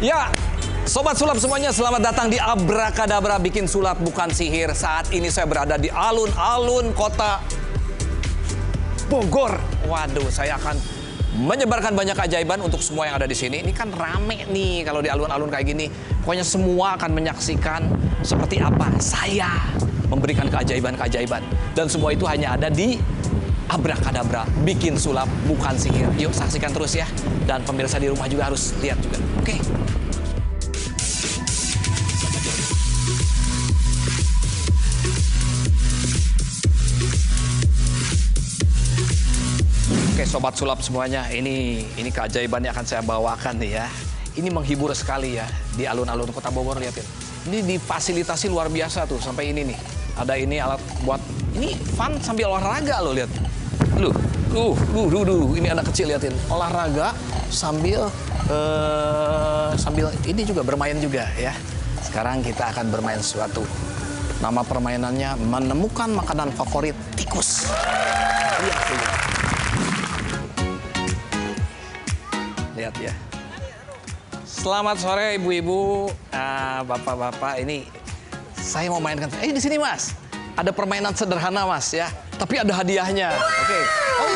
Ya, Sobat Sulap semuanya, selamat datang di Abrakadabra Bikin Sulap Bukan Sihir. Saat ini saya berada di alun-alun kota Bogor. Waduh, saya akan menyebarkan banyak keajaiban untuk semua yang ada di sini. Ini kan rame nih kalau di alun-alun kayak gini. Pokoknya semua akan menyaksikan seperti apa saya memberikan keajaiban-keajaiban. Dan semua itu hanya ada di Abrakadabra Bikin Sulap Bukan Sihir. Yuk saksikan terus ya. Dan pemirsa di rumah juga harus lihat juga. Oke. Oke, Sobat Sulap semuanya, ini keajaiban yang akan saya bawakan nih ya. Ini menghibur sekali ya di alun-alun kota Bogor, lihatin. Ini difasilitasi luar biasa tuh sampai ini nih. Ada ini alat buat, ini fun sambil olahraga loh, lihat. Ini anak kecil lihatin. Olahraga sambil ini juga bermain juga ya. Sekarang kita akan bermain sesuatu. Nama permainannya menemukan makanan favorit tikus. Lihat dulu. Lihat ya. Selamat sore ibu-ibu, bapak-bapak. Ini saya mau mainkan. Di sini mas, ada permainan sederhana mas ya. Tapi ada hadiahnya. Oke. Oh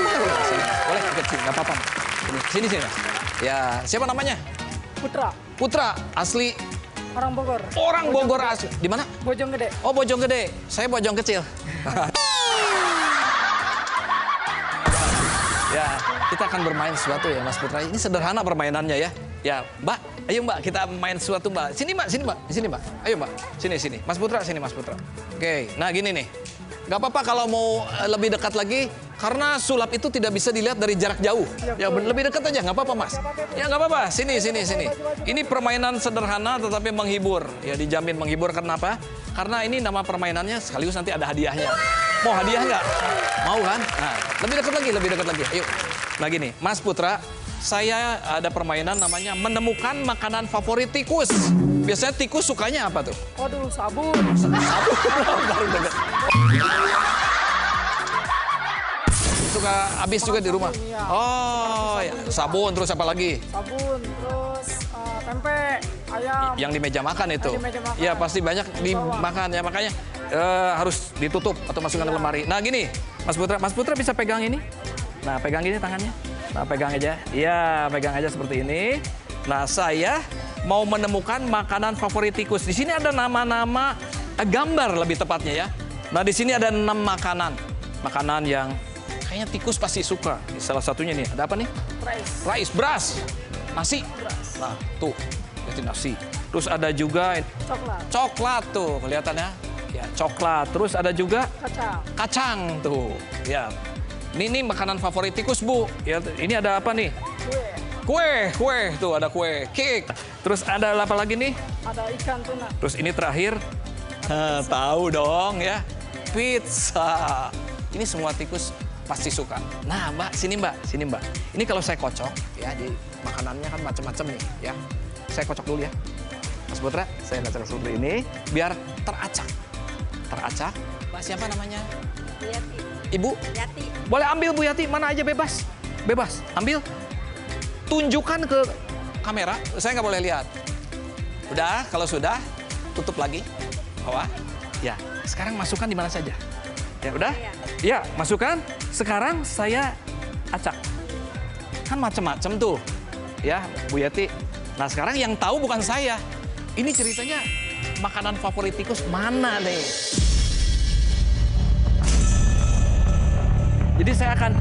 boleh kecil, nggak apa-apa. Sini mas. Ya, siapa namanya? Putra. Putra, asli. Orang Bogor. Orang Bogor asli. Di mana? Bojonggede. Oh Bojonggede. Saya Bojong kecil. Ya, kita akan bermain sesuatu ya Mas Putra. Ini sederhana permainannya ya. Ya, Mbak, ayo Mbak, kita main sesuatu Mbak. Sini Mbak, sini Mbak, di sini Mbak. Ayo Mbak, sini. Mas Putra, sini Mas Putra. Oke, nah gini nih. Gak apa-apa kalau mau lebih dekat lagi, karena sulap itu tidak bisa dilihat dari jarak jauh. Ya, lebih dekat aja, nggak apa-apa Mas. Ya nggak apa-apa, sini. Ini permainan sederhana tetapi menghibur. Ya dijamin menghibur, kenapa? Karena ini nama permainannya sekaligus nanti ada hadiahnya. Mau hadiah nggak? Mau kan? Nah, lebih dekat lagi. Ayo. Nah gini, Mas Putra, saya ada permainan namanya menemukan makanan favorit tikus. Biasanya tikus sukanya apa tuh? Waduh, sabun. Sabun. Baru dekat. Suka habis juga di rumah. Ya. Oh, ya. Sabun terus apa lagi? Sabun, terus tempe, ayam. Yang di meja makan itu. Di meja makan. Ya pasti banyak dimakan ya, makanya harus ditutup atau masukkan ke lemari. Nah gini, Mas Putra bisa pegang ini. Nah pegang gini tangannya. Nah pegang aja. Iya pegang aja seperti ini. Nah saya mau menemukan makanan favorit tikus. Di sini ada nama-nama gambar lebih tepatnya ya. Nah di sini ada 6 makanan yang kayaknya tikus pasti suka. Salah satunya nih, ada apa nih? Rice, beras, nasi. Nah tuh, itu nasi. Terus ada juga coklat tuh kelihatannya. Ya, coklat. Terus ada juga kacang tuh. Ya. Ini makanan favorit tikus, Bu. Ya, ini ada apa nih? Kue. Tuh ada kue, cake. Terus ada apa lagi nih? Ada ikan tuna. Terus ini terakhir, tahu dong ya, pizza. Ini semua tikus pasti suka. Nah, Mbak, sini Mbak. Ini kalau saya kocok, ya di makanannya kan macam-macam nih, ya. Saya kocok dulu ya. Mas Putra, saya kocok seperti ini, biar teracak. Mbak siapa namanya? Bu Yati. Ibu? Yati. Boleh ambil Bu Yati, mana aja bebas. Ambil. Tunjukkan ke kamera, saya nggak boleh lihat. Udah, kalau sudah, tutup lagi. Bawah. Ya, sekarang masukkan di mana saja. Ya udah? Ya, masukkan. Sekarang saya acak. Kan macam-macam tuh. Ya, Bu Yati. Nah, sekarang yang tahu bukan saya. Ini ceritanya makanan favorit tikus mana nih? Jadi saya akan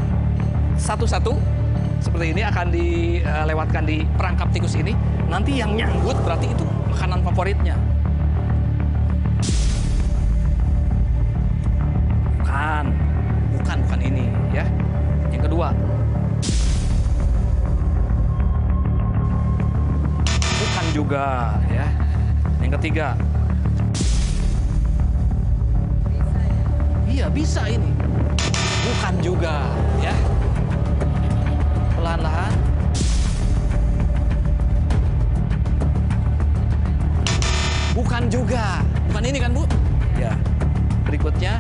satu-satu seperti ini akan dilewatkan di perangkap tikus ini. Nanti yang nyanggut berarti itu makanan favoritnya. Bukan ini ya. Yang kedua. Bukan juga ya. Yang ketiga. Iya bisa ini. Bukan juga ya. Pelan-pelan. Bukan juga. Bukan ini kan Bu? Ya. Berikutnya.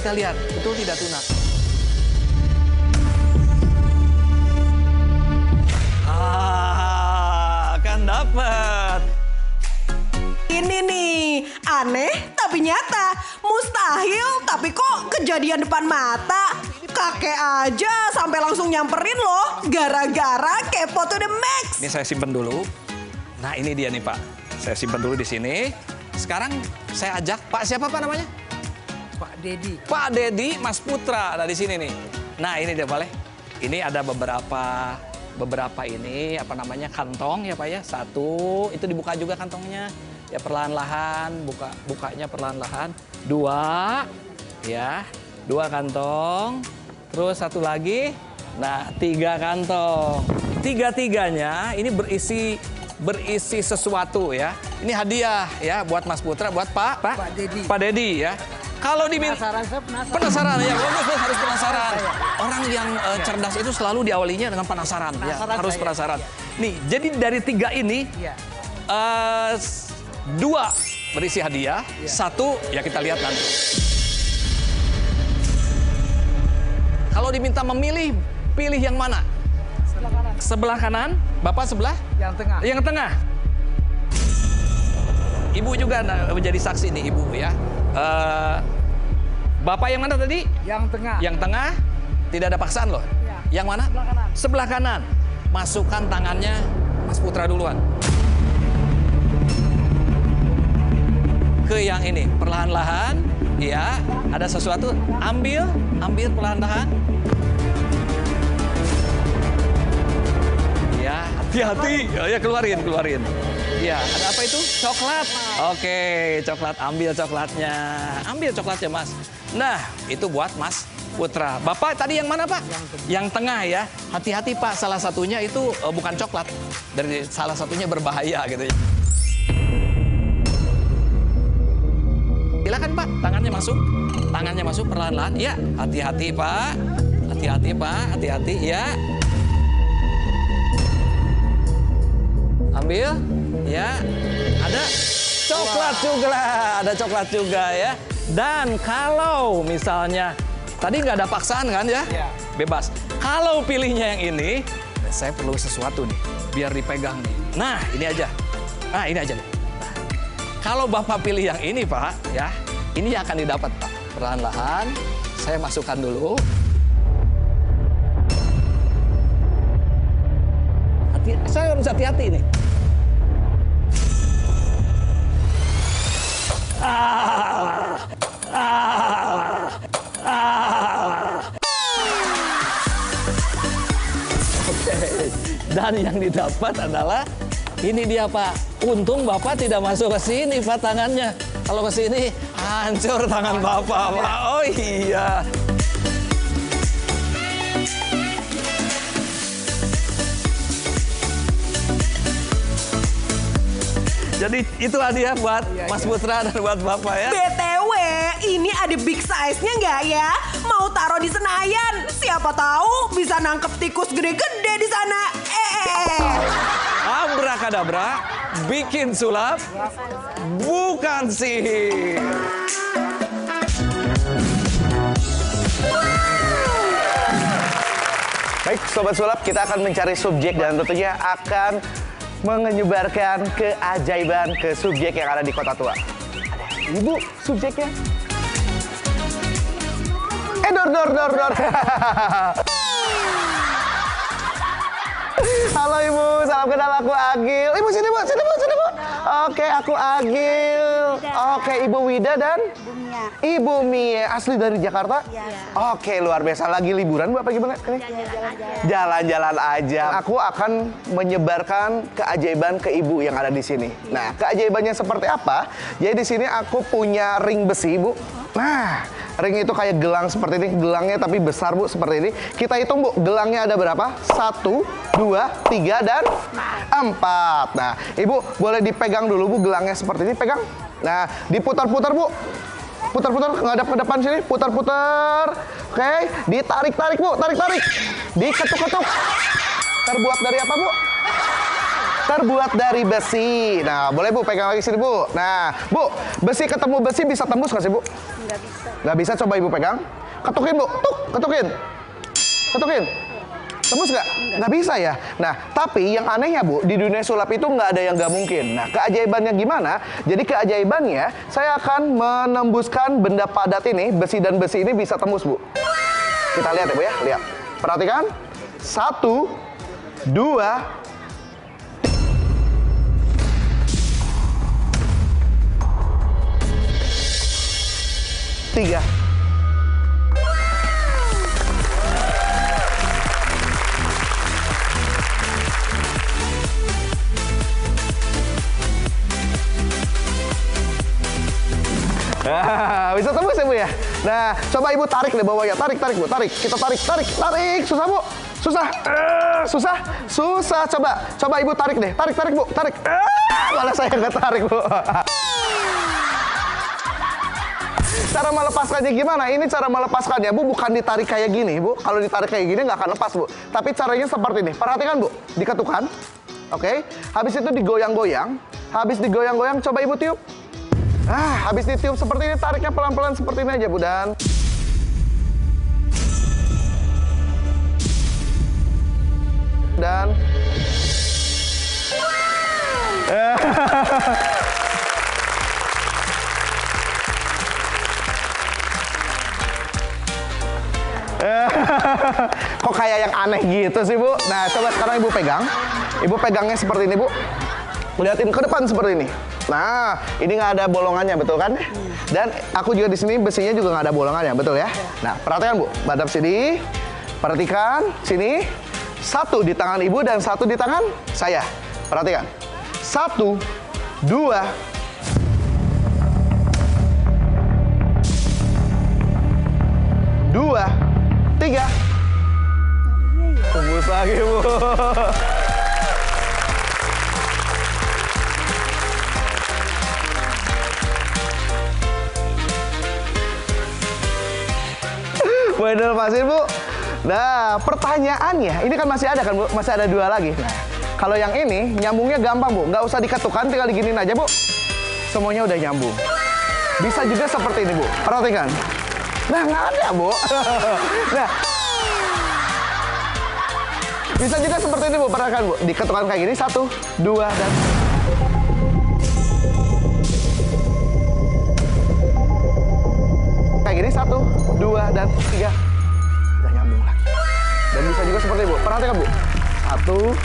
kita lihat, betul tidak tuna? Kan dapat. Ini nih, aneh tapi nyata, mustahil tapi kok kejadian depan mata. Kakek aja sampai langsung nyamperin loh, gara-gara kepo to the max. Ini saya simpen dulu. Nah ini dia nih Pak, saya simpen dulu di sini. Sekarang saya ajak Pak siapa Pak namanya? Pak Dedi. Pak Dedi Mas Putra ada di sini nih. Nah ini dia boleh. Ini ada beberapa ini apa namanya kantong ya Pak ya. Satu itu dibuka juga kantongnya. Ya perlahan-lahan bukanya perlahan-lahan. Dua ya, 2 kantong. Terus satu lagi. Nah 3 kantong. Tiga-tiganya ini berisi sesuatu ya. Ini hadiah ya buat Mas Putra, buat Pak Dedi. Pak Dedi ya. Kalau diminta penasaran ya, bagus harus penasaran. Orang yang cerdas itu selalu diawalinya dengan penasaran ya, harus penasaran. Nih, jadi dari 3 ini 2 berisi hadiah, 1 ya kita lihat nanti. Kalau diminta memilih, pilih yang mana? Sebelah kanan. Sebelah kanan, Bapak sebelah? Yang tengah. Yang tengah. Ibu juga menjadi saksi nih Ibu ya. Bapak yang mana tadi? Yang tengah. Yang tengah, tidak ada paksaan loh. Ya. Yang mana? Sebelah kanan. Sebelah kanan. Masukkan tangannya Mas Putra duluan. Ke yang ini, perlahan-lahan. Ya, ada sesuatu. Ambil perlahan-lahan. Ya, hati-hati. Ya, keluarin. Ya, ada apa itu? Coklat. Oke, coklat. Ambil coklatnya, Mas. Nah, itu buat Mas Putra. Bapak tadi yang mana, Pak? Yang tengah ya. Hati-hati, Pak. Salah satunya itu bukan coklat. Dari salah satunya berbahaya gitu ya. Silakan, Pak. Tangannya masuk perlahan-lahan. Ya, hati-hati, Pak. Hati-hati, ya. Ambil, ya. Ada coklat juga ya. Dan kalau misalnya tadi nggak ada paksaan kan ya, bebas. Kalau pilihnya yang ini, saya perlu sesuatu nih, biar dipegang nih. Nah, ini aja. Nih. Nah, kalau Bapak pilih yang ini, Pak, ya, ini yang akan didapat, Pak. Perlahan-lahan, saya masukkan dulu. Saya harus hati-hati nih. Oke. Dan yang didapat adalah ini dia, Pak. Untung Bapak tidak masuk ke sini, Pak, tangannya. Kalau ke sini hancur tangan Bapak, Pak. Oh iya. Jadi itu hadiah buat Mas Putra dan buat Bapak ya. BTW, ini ada big size-nya nggak ya? Mau taruh di Senayan, siapa tahu bisa nangkep tikus gede-gede di sana. Abrakadabra, bikin sulap, bukan sihir. Baik, Sobat Sulap, kita akan mencari subjek dan tentunya akan menyebarkan keajaiban ke subjek yang ada di Kota Tua. Ada Ibu subjeknya. Dor. Halo Ibu, salam kenal, aku Agil. Ibu sini Bu. Oke, aku Agil. Oke, Ibu Wida dan Ibu Mia, asli dari Jakarta? Oke, luar biasa. Lagi liburan Bu apa gimana? Jalan-jalan aja. Aku akan menyebarkan keajaiban ke Ibu yang ada di sini. Nah, keajaibannya seperti apa? Jadi di sini aku punya ring besi, Bu. Nah, ring itu kayak gelang seperti ini. Gelangnya tapi besar, Bu, seperti ini. Kita hitung, Bu, gelangnya ada berapa? 1, 2, 3, dan 4. Nah, Ibu boleh dipegang dulu, Bu, gelangnya seperti ini. Pegang. Nah, diputar-putar, Bu. Putar-putar, ngadap ke depan sini, putar-putar. Oke, ditarik-tarik, Bu, tarik-tarik. Diketuk-ketuk. Terbuat dari apa, Bu? terbuat dari besi. Nah, boleh Bu pegang lagi sini Bu. Nah, Bu, besi ketemu besi bisa tembus nggak sih Bu? Nggak bisa. Nggak bisa, coba Ibu pegang. Ketukin Bu, tuk, ketukin. Ketukin. Tembus nggak? Nggak bisa ya. Nah, tapi yang anehnya Bu, di dunia sulap itu nggak ada yang nggak mungkin. Nah, keajaibannya gimana? Jadi keajaibannya, saya akan menembuskan benda padat ini, besi dan besi ini bisa tembus Bu. Kita lihat ya Bu ya, lihat. Perhatikan. 1, 2, 3. Nah, bisa tembus ya Bu ya. Nah, coba Ibu tarik deh bawahnya. Tarik Bu, tarik. Kita tarik. Susah Bu. Susah. Coba Ibu tarik deh. Tarik Bu, tarik. Malah saya nggak tarik Bu. Cara melepaskannya gimana? Ini cara melepaskannya Bu, bukan ditarik kayak gini Bu. Kalau ditarik kayak gini nggak akan lepas Bu. Tapi caranya seperti ini. Perhatikan Bu, diketukan. Oke. Habis itu digoyang-goyang. Habis digoyang-goyang, coba Ibu tiup. Habis ditiup seperti ini, tariknya pelan-pelan seperti ini aja Bu, dan kok kayak yang aneh gitu sih Bu. Nah, coba sekarang Ibu pegang. Ibu pegangnya seperti ini Bu. Lihatin ke depan seperti ini. Nah, ini nggak ada bolongannya, betul kan? Dan aku juga di sini besinya juga nggak ada bolongannya, betul ya? Nah, perhatikan Bu, hadap sini, perhatikan sini, 1 di tangan Ibu dan 1 di tangan saya. Perhatikan, 1, 2, 3. Tembus lagi Bu. Boleh dilepasin Bu. Nah, pertanyaannya, ini kan masih ada kan Bu? Masih ada 2 lagi. Nah, kalau yang ini nyambungnya gampang Bu, nggak usah diketukan, tinggal diginin aja Bu. Semuanya udah nyambung. Bisa juga seperti ini Bu, perhatikan. Nah, nggak ada Bu. Nah, bisa juga seperti ini Bu, perhatikan Bu. Diketukan kayak gini, 1, 2, dan kayak gini, 1, 2, dan 3. Udah nyambung lagi. Dan bisa juga seperti ini Bu, perhatikan Bu. 1,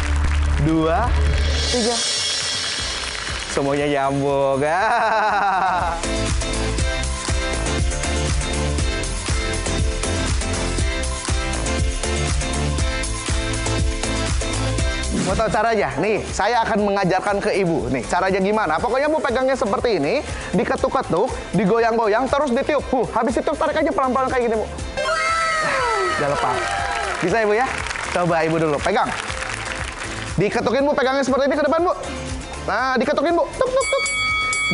2, 3. Semuanya nyambung. Mau tahu caranya? Nih, saya akan mengajarkan ke Ibu. Nih, caranya gimana? Pokoknya Bu pegangnya seperti ini, diketuk-ketuk, digoyang-goyang, terus ditiup. Habis itu tarik aja pelan-pelan kayak gini Bu. Udah lepas. Bisa ya Bu ya? Coba Ibu dulu, pegang. Diketukin Bu, pegangnya seperti ini ke depan Bu. Nah, diketukin Bu, tuk tuk tuk.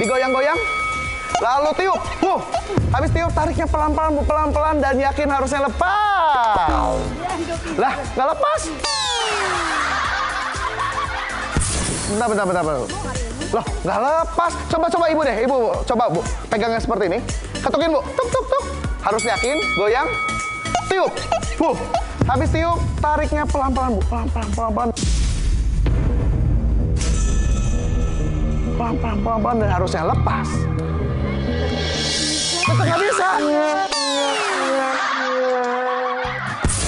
Digoyang-goyang, lalu tiup. Habis tiup, tariknya pelan-pelan Bu, pelan-pelan, dan yakin harusnya lepas. Lah, nggak lepas. Bentar. Loh, nggak lepas. Coba Ibu deh, Ibu. Coba Bu, pegangnya seperti ini. Ketukin Bu, tuk tuk tuk. Harus yakin, goyang, tiup. Habis tiup, tariknya pelan-pelan Bu, pelan-pelan. Pelan-pelan, dan harusnya lepas. Tetap nggak bisa.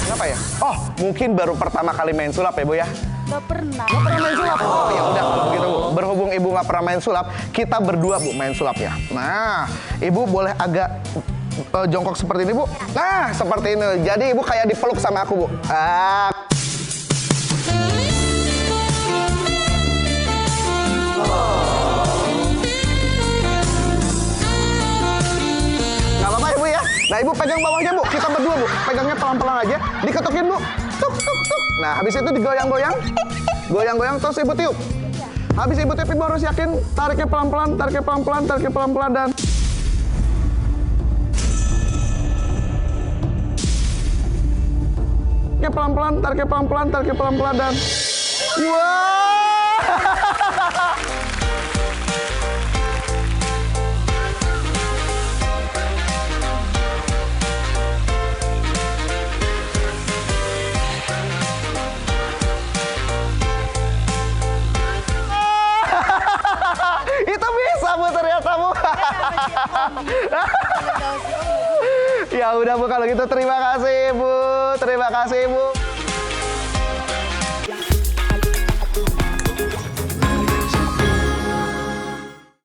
Kenapa ya? Oh, mungkin baru pertama kali main sulap ya Bu ya? Nggak pernah. Nggak pernah main sulap? Oh ya udah kalau begitu Bu. Berhubung Ibu nggak pernah main sulap, kita berdua Bu main sulap ya. Nah, Ibu boleh agak jongkok seperti ini Bu. Nah, seperti ini. Jadi Ibu kayak dipeluk sama aku Bu. Nggak apa-apa ya Bu ya. Nah, Ibu pegang bawahnya Bu. Kita berdua Bu. Pegangnya pelan-pelan aja. Diketukin Bu. Tuk tuk tuk. Nah, habis itu digoyang-goyang. Goyang-goyang terus Ibu tiup. Habis Ibu tiup, Ibu harus yakin tariknya pelan-pelan, dan tariknya pelan-pelan, tariknya pelan-pelan, dan wah! Ya udah Bu, kalau gitu terima kasih Bu. Terima kasih Bu.